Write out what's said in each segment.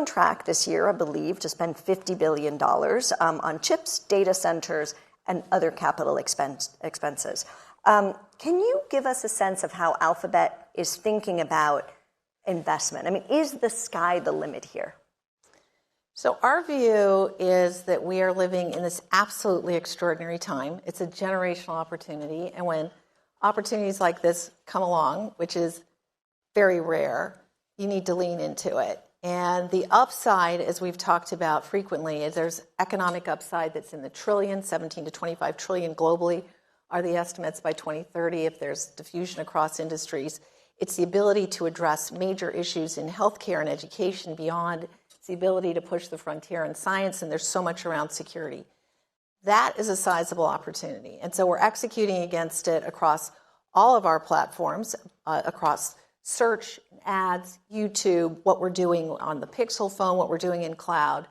on track this year, I believe, to spend $50 billion on chips, data centers, and other capital expenses. Can you give us a sense of how Alphabet is thinking about investment? I mean, is the sky the limit here? So our view is that we are living in this absolutely extraordinary time. It's a generational opportunity. And when opportunities like this come along, which is very rare, you need to lean into it. And the upside, as we've talked about frequently, is there's economic upside that's in the trillion, 17 to 25 trillion globally are the estimates by 2030 if there's diffusion across industries. It's the ability to address major issues in healthcare and education beyond. It's the ability to push the frontier in science, and there's so much around security. That is a sizable opportunity. And so we're executing against it across all of our platforms, across search, ads, YouTube, what we're doing on the Pixel phone, what we're doing in cloud,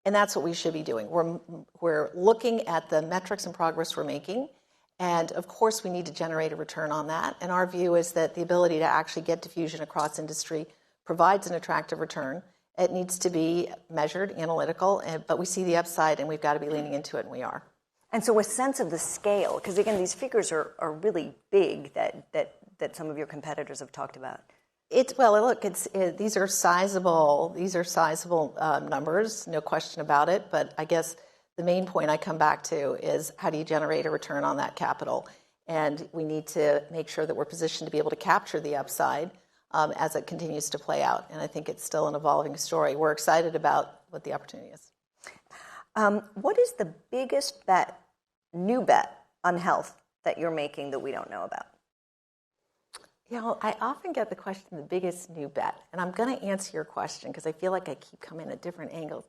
and that's what we should be doing. We're looking at the metrics and progress we're making, and of course we need to generate a return on that, and our view is that the ability to actually get diffusion across industry provides an attractive return. It needs to be measured, analytical, but we see the upside, and we've got to be leaning into it, and we are. And so a sense of the scale, because again, these figures are really big that some of your competitors have talked about. These are sizable numbers, no question about it. But I guess the main point I come back to is how do you generate a return on that capital? And we need to make sure that we're positioned to be able to capture the upside as it continues to play out. And I think it's still an evolving story. We're excited about what the opportunity is. What is the biggest new bet on health that you're making that we don't know about? I often get the question, the biggest new bet. And I'm going to answer your question because I feel like I keep coming at different angles.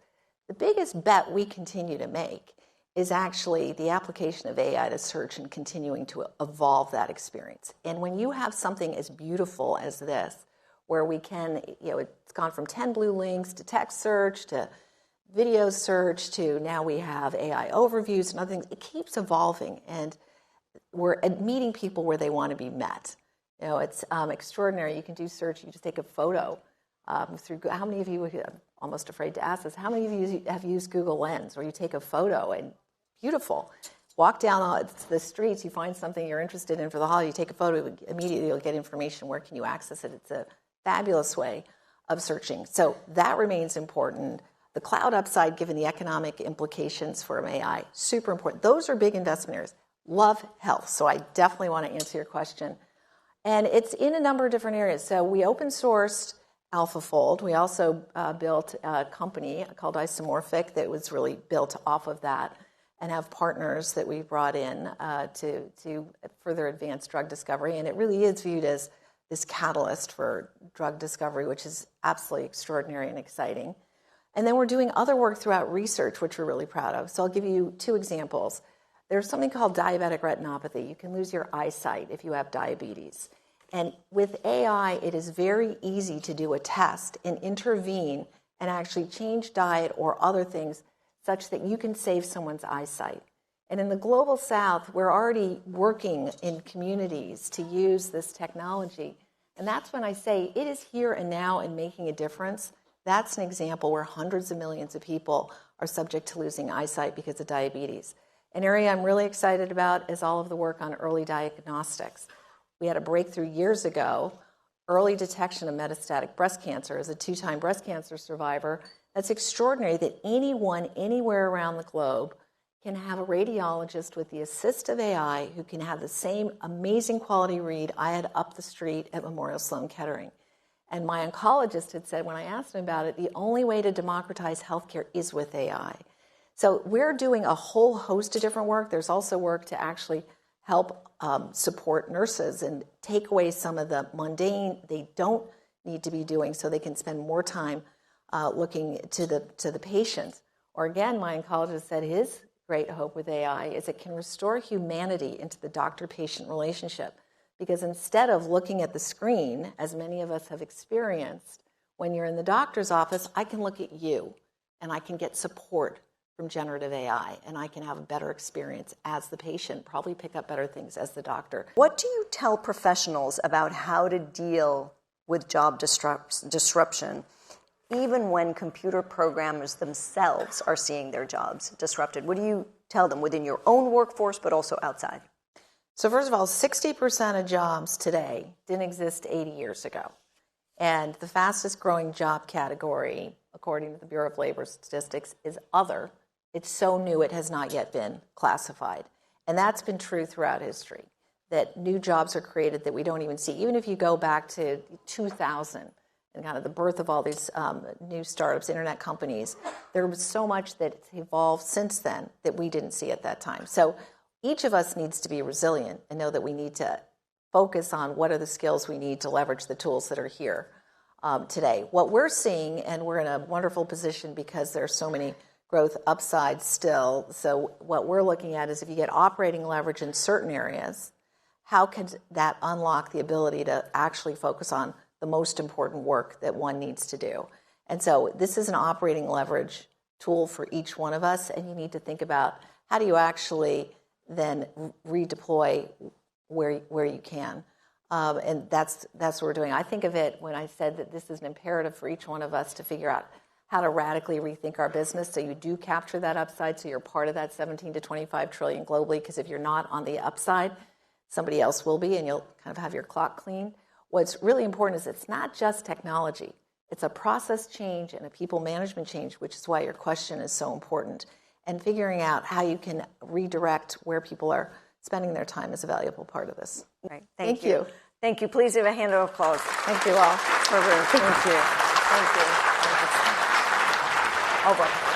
The biggest bet we continue to make is actually the application of AI to search and continuing to evolve that experience. And when you have something as beautiful as this, where we can, it's gone from 10 blue links to text search to video search to now we have AI overviews and other things. It keeps evolving, and we're meeting people where they want to be met. It's extraordinary. You can do search. You just take a photo through. How many of you? I'm almost afraid to ask this. How many of you have used Google Lens, where you take a photo and beautiful, walk down the streets, you find something you're interested in for the holiday, you take a photo, immediately you'll get information. Where can you access it? It's a fabulous way of searching. So that remains important. The cloud upside, given the economic implications for AI, super important. Those are big investment areas. Love health. So I definitely want to answer your question. And it's in a number of different areas. So we open sourced AlphaFold. We also built a company called Isomorphic that was really built off of that, and have partners that we brought in to further advance drug discovery. And it really is viewed as this catalyst for drug discovery, which is absolutely extraordinary and exciting. And then we're doing other work throughout research, which we're really proud of. So I'll give you two examples. There's something called diabetic retinopathy. You can lose your eyesight if you have diabetes. And with AI, it is very easy to do a test and intervene and actually change diet or other things such that you can save someone's eyesight. And in the global south, we're already working in communities to use this technology. And that's when I say it is here and now and making a difference. That's an example where hundreds of millions of people are subject to losing eyesight because of diabetes. An area I'm really excited about is all of the work on early diagnostics. We had a breakthrough years ago, early detection of metastatic breast cancer. As a 2-time breast cancer survivor, that's extraordinary that anyone, anywhere around the globe can have a radiologist with the assist of AI who can have the same amazing quality read I had up the street at Memorial Sloan Kettering. And my oncologist had said, when I asked him about it, the only way to democratize healthcare is with AI. So we're doing a whole host of different work. There's also work to actually help support nurses and take away some of the mundane they don't need to be doing so they can spend more time looking to the patient. Or again, my oncologist said his great hope with AI is it can restore humanity into the doctor-patient relationship. Because instead of looking at the screen, as many of us have experienced, when you're in the doctor's office, I can look at you and I can get support from generative AI, and I can have a better experience as the patient, probably pick up better things as the doctor. What do you tell professionals about how to deal with job disruption even when computer programmers themselves are seeing their jobs disrupted? What do you tell them within your own workforce, but also outside? So first of all, 60% of jobs today didn't exist 80 years ago. And the fastest growing job category, according to the Bureau of Labor Statistics, is other. It's so new it has not yet been classified. And that's been true throughout history, that new jobs are created that we don't even see. Even if you go back to 2000 and kind of the birth of all these new startups, internet companies, there was so much that's evolved since then that we didn't see at that time. So each of us needs to be resilient and know that we need to focus on what are the skills we need to leverage the tools that are here today. What we're seeing, and we're in a wonderful position because there are so many growth upsides still. So what we're looking at is if you get operating leverage in certain areas, how can that unlock the ability to actually focus on the most important work that one needs to do? And so this is an operating leverage tool for each one of us, and you need to think about how do you actually then redeploy where you can. And that's what we're doing. I think of it when I said that this is an imperative for each one of us to figure out how to radically rethink our business so you do capture that upside, so you're part of that 17 to 25 trillion globally, because if you're not on the upside, somebody else will be, and you'll kind of have your clock clean. What's really important is it's not just technology. It's a process change and a people management change, which is why your question is so important. And figuring out how you can redirect where people are spending their time is a valuable part of this. Right. Thank you. Thank you. Please give a hand of applause. Thank you all. For Ruth. Thank you. Thank you. Over.